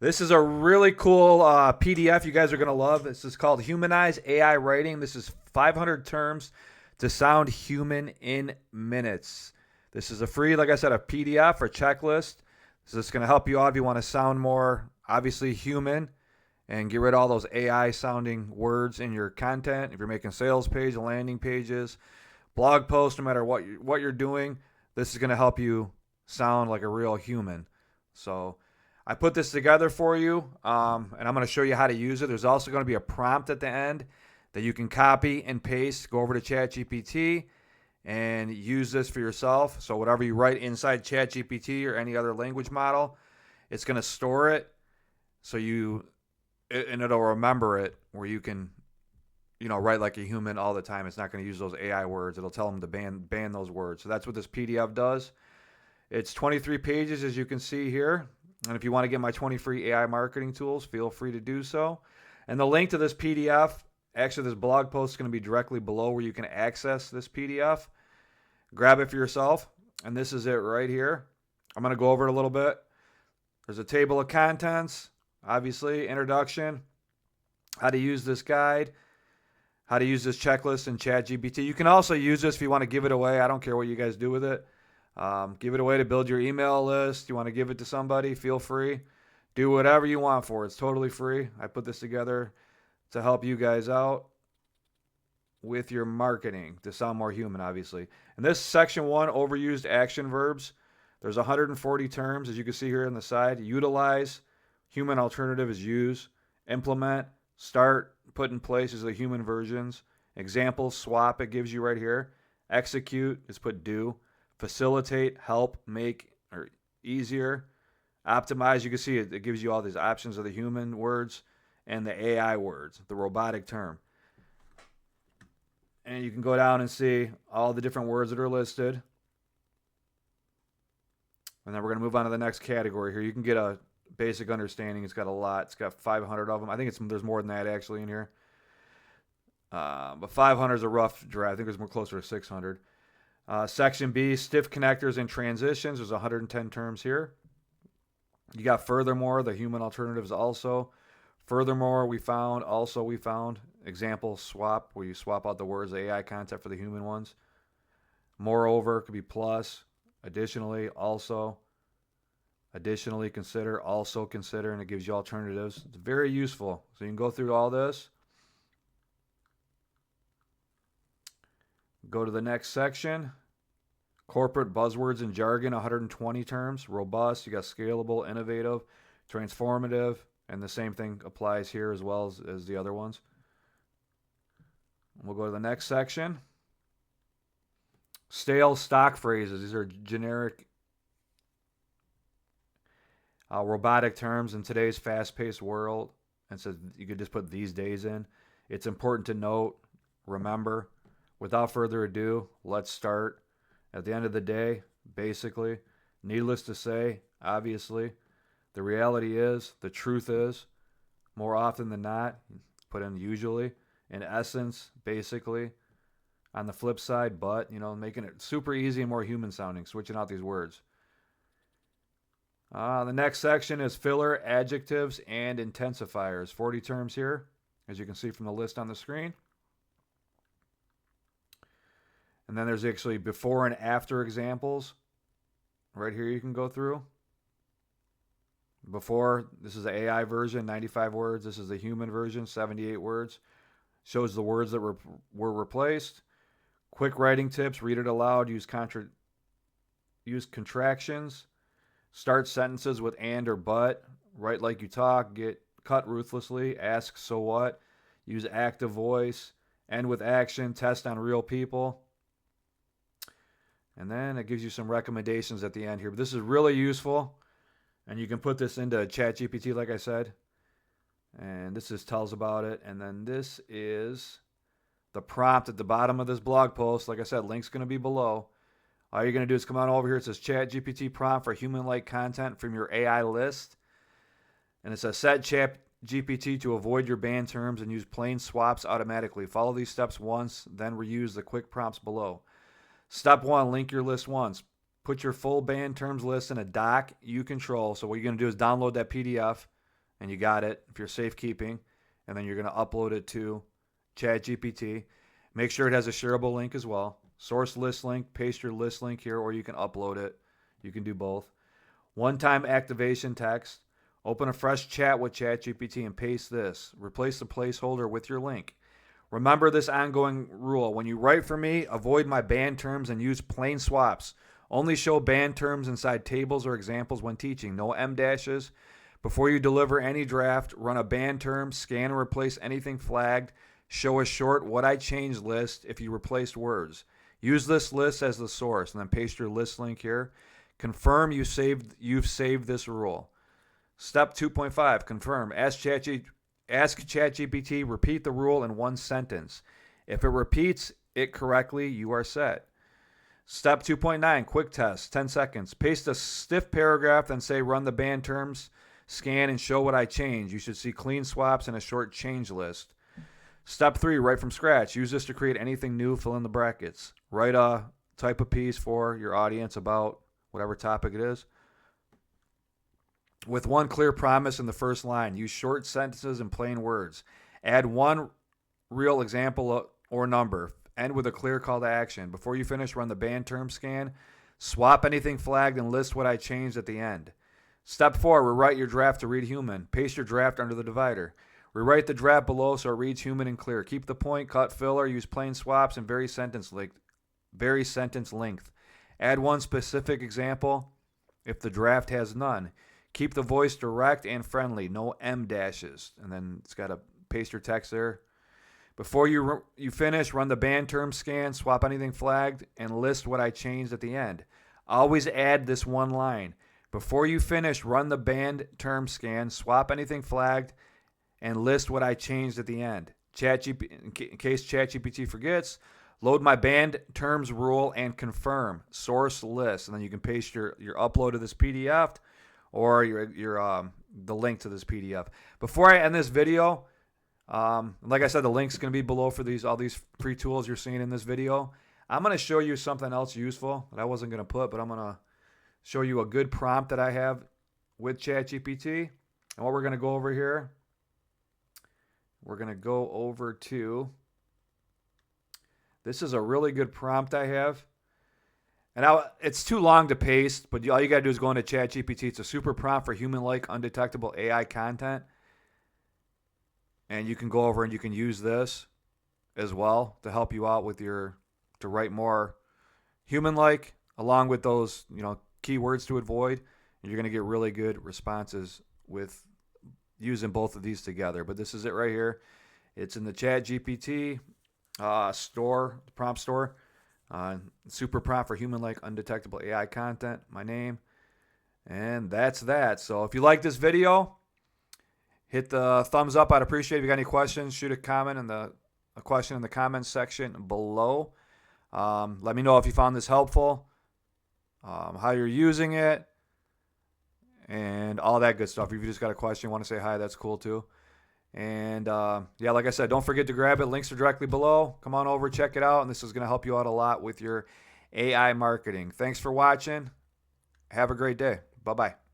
This is a really cool PDF you guys are going to love. This is called Humanize AI Writing. This is 500 terms to sound human in minutes. This is a free, like I said, a PDF or checklist. So this is going to help you out if you want to sound more, obviously, human and get rid of all those AI sounding words in your content. If you're making sales page, landing pages, blog posts, no matter what you're doing, this is going to help you sound like a real human. So I put this together for you, and I'm going to show you how to use it. There's also going to be a prompt at the end that you can copy and paste. Go over to ChatGPT and use this for yourself. So whatever you write inside ChatGPT or any other language model, it's going to store it and it'll remember it where you can, write like a human all the time. It's not going to use those AI words. It'll tell them to ban those words. So that's what this PDF does. It's 23 pages, as you can see here. And if you want to get my 20 free AI marketing tools, feel free to do so. And the link to this PDF, actually this blog post is going to be directly below where you can access this PDF. Grab it for yourself. And this is it right here. I'm going to go over it a little bit. There's a table of contents, obviously, introduction, how to use this guide, how to use this checklist in ChatGPT. You can also use this if you want to give it away. I don't care what you guys do with it. Give it away to build your email list. You want to give it to somebody, feel free. Do whatever you want for it. It's totally free. I put this together to help you guys out with your marketing to sound more human, obviously. And this section 1, overused action verbs. There's 140 terms, as you can see here on the side. Utilize, human alternative is use. Implement, start, put in place is the human versions. Example, swap, it gives you right here. Execute is put do. Facilitate, help, make, or easier. Optimize, you can see it gives you all these options of the human words and the AI words, the robotic term. And you can go down and see all the different words that are listed. And then we're going to move on to the next category here. You can get a basic understanding. It's got a lot. It's got 500 of them. I think there's more than that actually in here. But 500 is a rough draft. I think there's more closer to 600. Section B, stiff connectors and transitions. There's 110 terms here. You got furthermore, the human alternatives also. Furthermore, we found. Example, swap, where you swap out the words, the AI content for the human ones. Moreover, could be plus. Additionally, also. Additionally, consider, also consider, and it gives you alternatives. It's very useful. So you can go through all this. Go to the next section. Corporate buzzwords and jargon, 120 terms. Robust, you got scalable, innovative, transformative, and the same thing applies here as well as the other ones. We'll go to the next section. Stale stock phrases. These are generic robotic terms in today's fast-paced world. And so you could just put these days in. It's important to note, remember. Without further ado, let's start. At the end of the day, basically, needless to say, obviously, the reality is, the truth is, more often than not, put in usually, in essence, basically, on the flip side, but, making it super easy and more human sounding, switching out these words. The next section is filler, adjectives, and intensifiers. 40 terms here, as you can see from the list on the screen. And then there's actually before and after examples. Right here you can go through. Before, this is the AI version, 95 words. This is the human version, 78 words. Shows the words that were replaced. Quick writing tips, read it aloud, use contractions. Start sentences with and or but. Write like you talk, cut ruthlessly, ask so what. Use active voice, end with action, test on real people. And then it gives you some recommendations at the end here. But this is really useful. And you can put this into ChatGPT, like I said. And this just tells about it. And then this is the prompt at the bottom of this blog post. Like I said, link's going to be below. All you're going to do is come on over here. It says ChatGPT prompt for human-like content from your AI list. And it says set ChatGPT to avoid your banned terms and use plain swaps automatically. Follow these steps once, then reuse the quick prompts below. Step 1, link your list once. Put your full banned terms list in a doc you control. So what you're going to do is download that PDF and you got it if you're safekeeping, and then you're going to upload it to ChatGPT. Make sure it has a shareable link as well. Source list link, paste your list link here, or you can upload it. You can do both. One-time activation text. Open a fresh chat with ChatGPT and paste this. Replace the placeholder with your link. Remember this ongoing rule. When you write for me, avoid my banned terms and use plain swaps. Only show banned terms inside tables or examples when teaching. No M dashes. Before you deliver any draft, run a banned term, scan and replace anything flagged. Show a short what I changed list if you replaced words. Use this list as the source and then paste your list link here. Confirm you've saved this rule. Step 2.5, confirm. Ask ChatGPT, repeat the rule in one sentence. If it repeats it correctly, you are set. Step 2.9, quick test, 10 seconds. Paste a stiff paragraph, then say run the banned terms, scan and show what I changed. You should see clean swaps and a short change list. Step 3, write from scratch. Use this to create anything new, fill in the brackets. Write a type of piece for your audience about whatever topic it is. With one clear promise in the first line. Use short sentences and plain words. Add one real example or number. End with a clear call to action. Before you finish, run the banned term scan. Swap anything flagged and list what I changed at the end. Step 4, rewrite your draft to read human. Paste your draft under the divider. Rewrite the draft below so it reads human and clear. Keep the point, cut filler, use plain swaps, and vary sentence length. Add one specific example if the draft has none. Keep the voice direct and friendly, no M dashes. And then it's got to paste your text there. Before you finish, run the banned term scan, swap anything flagged, and list what I changed at the end. Always add this one line. Before you finish, run the banned term scan, swap anything flagged, and list what I changed at the end. In case ChatGPT forgets, load my banned terms rule and confirm. Source list. And then you can paste your upload of this PDF or the link to this PDF. Before I end this video, like I said, the link's going to be below for all these free tools you're seeing in this video. I'm going to show you something else useful that I wasn't going to put, but I'm going to show you a good prompt that I have with ChatGPT. And what we're going to go over here, we're going to go over to, this is a really good prompt I have. And it's too long to paste, but all you got to do is go into ChatGPT. It's a super prompt for human-like, undetectable AI content. And you can go over and you can use this as well to help you out with to write more human-like, along with those, keywords to avoid. And you're going to get really good responses with using both of these together. But this is it right here. It's in the ChatGPT store, the prompt store. Super prompt for human-like, undetectable AI content, my name. And that's that. So if you like this video, hit the thumbs up. I'd appreciate it. If you got any questions, shoot a question in the comments section below. Let me know if you found this helpful, how you're using it, and all that good stuff. If you just got a question, want to say hi, that's cool too. And like I said, don't forget to grab it. Links are directly below. Come on over, check it out, and this is going to help you out a lot with your AI marketing. Thanks for watching. Have a great day. Bye-bye.